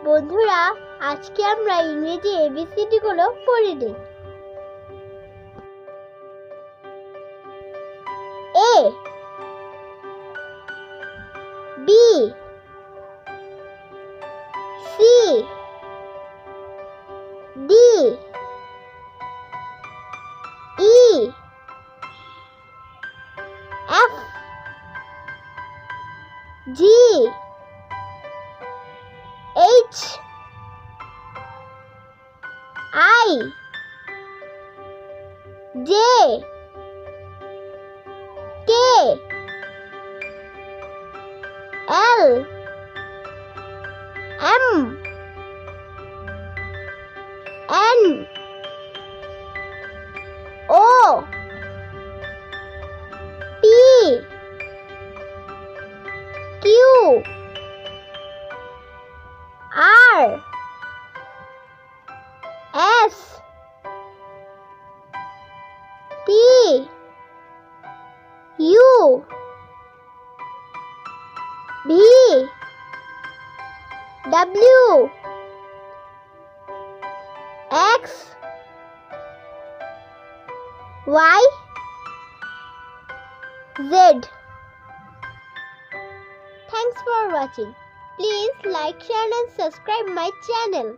বন্ধুরা, আজকে আমরা ইংরেজি এবিসিডি গুলো পড়ে নিই। A B C D E F G H I J K L M N O P Q R S T U V W X Y Z. Thanks for watching. Please like, share and subscribe my channel.